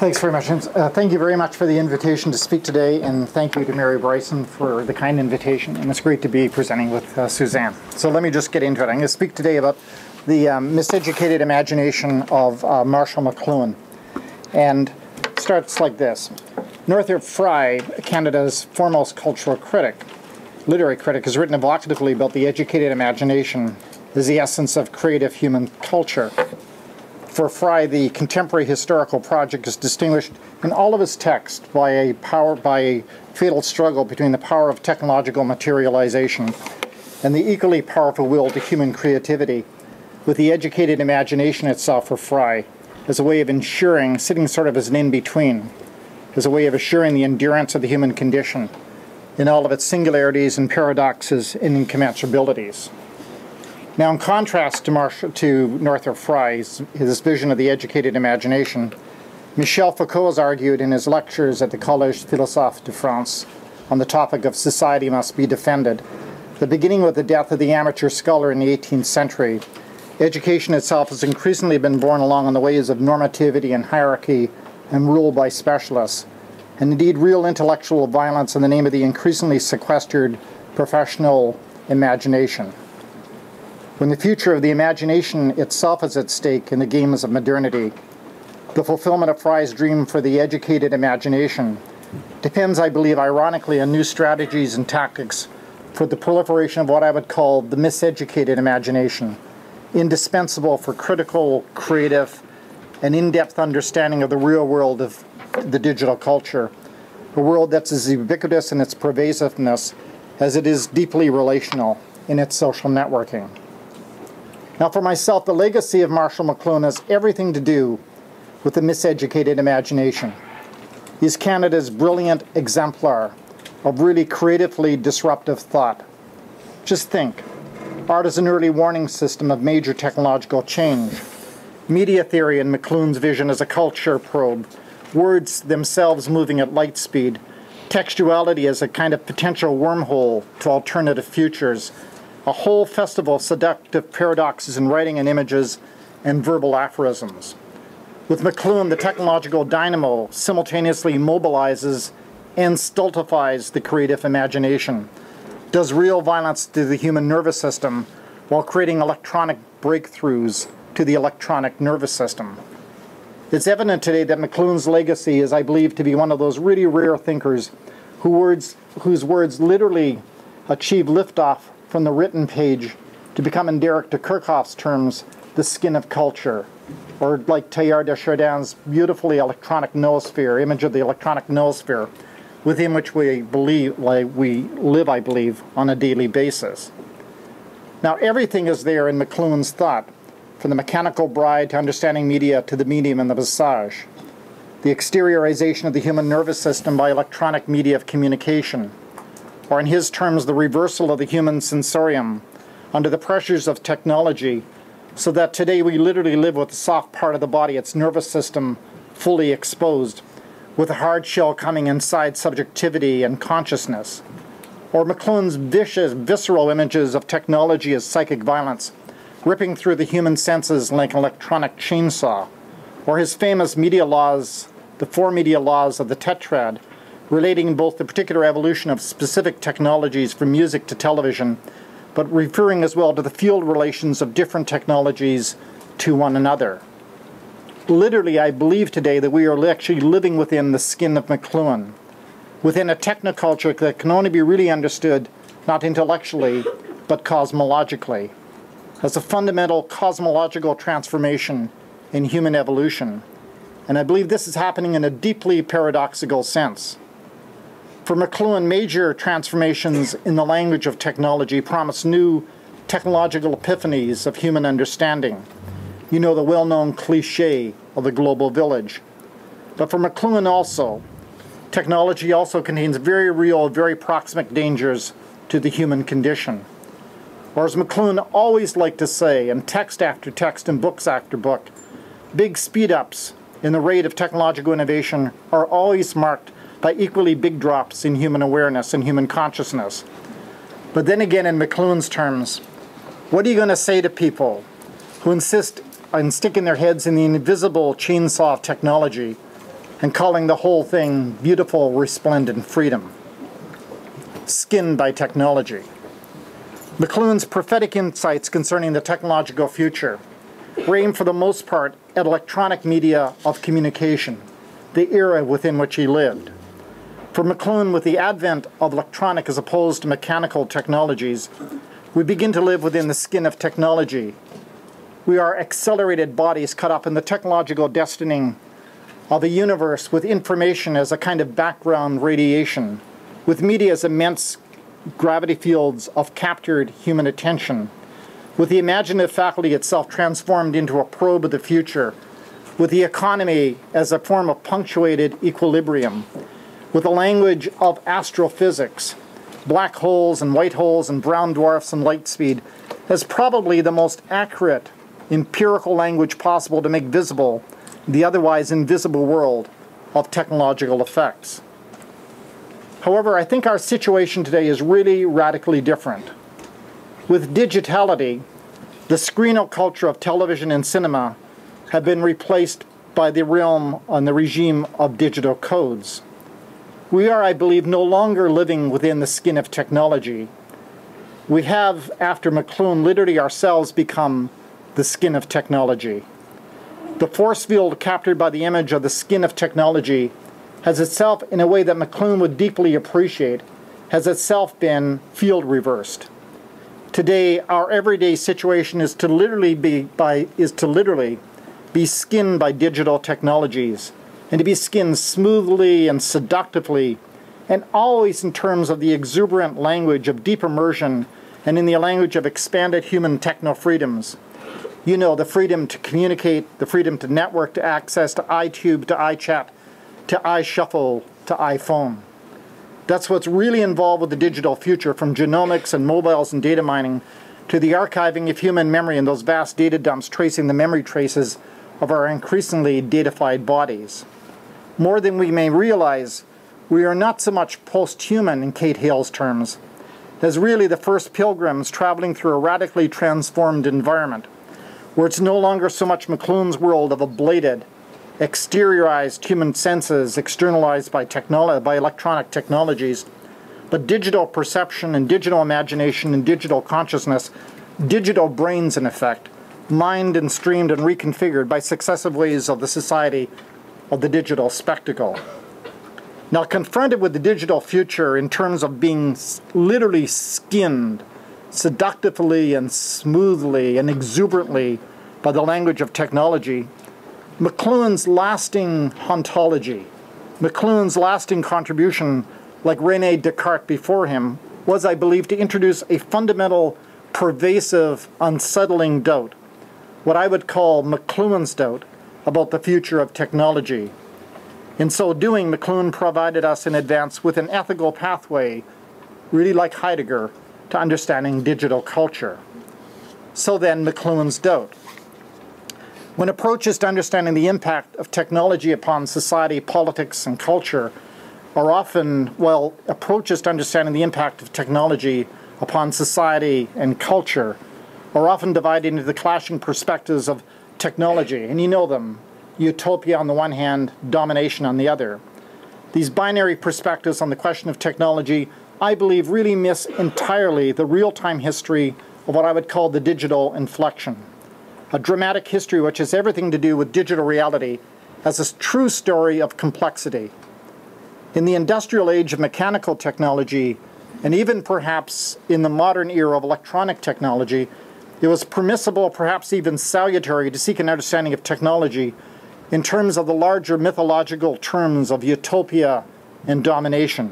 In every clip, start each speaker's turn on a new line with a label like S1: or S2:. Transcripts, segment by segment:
S1: Thanks very much. Thank you very much for the invitation to speak today, and thank you to Mary Bryson for the kind invitation. And it's great to be presenting with Suzanne. So let me just get into it. I'm going to speak today about the miseducated imagination of Marshall McLuhan. And it starts like this. Northrop Frye, Canada's foremost cultural critic, literary critic, has written evocatively about the educated imagination as the essence of creative human culture. For Frye, the contemporary historical project is distinguished in all of his texts by a fatal struggle between the power of technological materialization and the equally powerful will to human creativity, with the educated imagination itself for Frye as a way of ensuring, sitting sort of as an in-between, as a way of assuring the endurance of the human condition in all of its singularities and paradoxes and incommensurabilities. Now, in contrast to Northrop Frye's his vision of the educated imagination, Michel Foucault has argued in his lectures at the Collège Philosophe de France on the topic of society must be defended, that beginning with the death of the amateur scholar in the 18th century, education itself has increasingly been borne along on the ways of normativity and hierarchy and rule by specialists, and indeed real intellectual violence in the name of the increasingly sequestered professional imagination. When the future of the imagination itself is at stake in the games of modernity, the fulfillment of Frye's dream for the educated imagination depends, I believe, ironically, on new strategies and tactics for the proliferation of what I would call the miseducated imagination, indispensable for critical, creative, and in-depth understanding of the real world of the digital culture, a world that's as ubiquitous in its pervasiveness as it is deeply relational in its social networking. Now, for myself, the legacy of Marshall McLuhan has everything to do with the miseducated imagination. He's Canada's brilliant exemplar of really creatively disruptive thought. Just think, art is an early warning system of major technological change. Media theory and McLuhan's vision as a culture probe, words themselves moving at light speed, textuality as a kind of potential wormhole to alternative futures, a whole festival of seductive paradoxes in writing and images and verbal aphorisms. With McLuhan, the technological dynamo simultaneously mobilizes and stultifies the creative imagination, does real violence to the human nervous system while creating electronic breakthroughs to the electronic nervous system. It's evident today that McLuhan's legacy is, I believe, to be one of those really rare thinkers whose words literally achieve liftoff from the written page to become, in Derek de Kerckhoff's terms, the skin of culture, or like Teilhard de Chardin's beautifully electronic noosphere, image of the electronic noosphere, within which we live, I believe, on a daily basis. Now, everything is there in McLuhan's thought, from the mechanical bride to understanding media to the medium and the visage, the exteriorization of the human nervous system by electronic media of communication, or in his terms, the reversal of the human sensorium under the pressures of technology, so that today we literally live with the soft part of the body, its nervous system, fully exposed, with a hard shell coming inside subjectivity and consciousness. Or McLuhan's vicious, visceral images of technology as psychic violence, ripping through the human senses like an electronic chainsaw. Or his famous media laws, the 4 media laws of the tetrad, relating both the particular evolution of specific technologies from music to television, but referring as well to the field relations of different technologies to one another. Literally, I believe today that we are actually living within the skin of McLuhan, within a technoculture that can only be really understood not intellectually, but cosmologically, as a fundamental cosmological transformation in human evolution. And I believe this is happening in a deeply paradoxical sense. For McLuhan, major transformations in the language of technology promise new technological epiphanies of human understanding. You know the well-known cliché of the global village. But for McLuhan also, technology also contains very real, very proximate dangers to the human condition. Or as McLuhan always liked to say, in text after text and books after book, big speed-ups in the rate of technological innovation are always marked by equally big drops in human awareness and human consciousness. But then again, in McLuhan's terms, what are you going to say to people who insist on sticking their heads in the invisible chainsaw of technology and calling the whole thing beautiful, resplendent freedom. Skinned by technology. McLuhan's prophetic insights concerning the technological future were aimed for the most part at electronic media of communication, the era within which he lived. For McLuhan, with the advent of electronic as opposed to mechanical technologies, we begin to live within the skin of technology. We are accelerated bodies caught up in the technological destiny of a universe with information as a kind of background radiation, with media as immense gravity fields of captured human attention, with the imaginative faculty itself transformed into a probe of the future, with the economy as a form of punctuated equilibrium, with the language of astrophysics, black holes and white holes and brown dwarfs and light speed, as probably the most accurate empirical language possible to make visible the otherwise invisible world of technological effects. However, I think our situation today is really radically different. With digitality, the screenal culture of television and cinema have been replaced by the realm and the regime of digital codes. We are, I believe, no longer living within the skin of technology. We have, after McLuhan, literally ourselves become the skin of technology. The force field captured by the image of the skin of technology has itself, in a way that McLuhan would deeply appreciate, has itself been field reversed. Today, our everyday situation is to literally be skinned by digital technologies, and to be skinned smoothly and seductively, and always in terms of the exuberant language of deep immersion and in the language of expanded human techno-freedoms. You know, the freedom to communicate, the freedom to network, to access, to iTube, to iChat, to iShuffle, to iPhone. That's what's really involved with the digital future, from genomics and mobiles and data mining to the archiving of human memory and those vast data dumps tracing the memory traces of our increasingly datafied bodies. More than we may realize, we are not so much post-human in Kate Hale's terms, as really the first pilgrims traveling through a radically transformed environment, where it's no longer so much McLuhan's world of ablated, exteriorized human senses externalized by electronic technologies, but digital perception and digital imagination and digital consciousness, digital brains in effect, mined and streamed and reconfigured by successive ways of the society of the digital spectacle. Now, confronted with the digital future in terms of being literally skinned seductively and smoothly and exuberantly by the language of technology, McLuhan's lasting ontology, McLuhan's lasting contribution, like René Descartes before him, was, I believe, to introduce a fundamental, pervasive, unsettling doubt, what I would call McLuhan's doubt about the future of technology. In so doing, McLuhan provided us in advance with an ethical pathway, really like Heidegger, to understanding digital culture. So then, McLuhan's doubt. When approaches to understanding the impact of technology upon society, politics, and culture are often, well, approaches to understanding the impact of technology upon society and culture are often divided into the clashing perspectives of technology, and you know them, utopia on the one hand, domination on the other. These binary perspectives on the question of technology, I believe, really miss entirely the real-time history of what I would call the digital inflection. A dramatic history which has everything to do with digital reality as a true story of complexity. In the industrial age of mechanical technology, and even perhaps in the modern era of electronic technology, it was permissible, perhaps even salutary, to seek an understanding of technology in terms of the larger mythological terms of utopia and domination.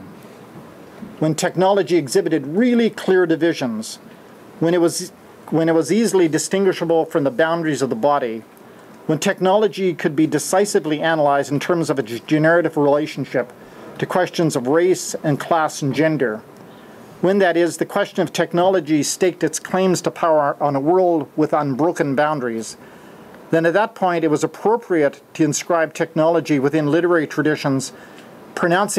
S1: When technology exhibited really clear divisions, when it was easily distinguishable from the boundaries of the body, when technology could be decisively analyzed in terms of its generative relationship to questions of race and class and gender, when, that is, the question of technology staked its claims to power on a world with unbroken boundaries, then at that point it was appropriate to inscribe technology within literary traditions, pronouncing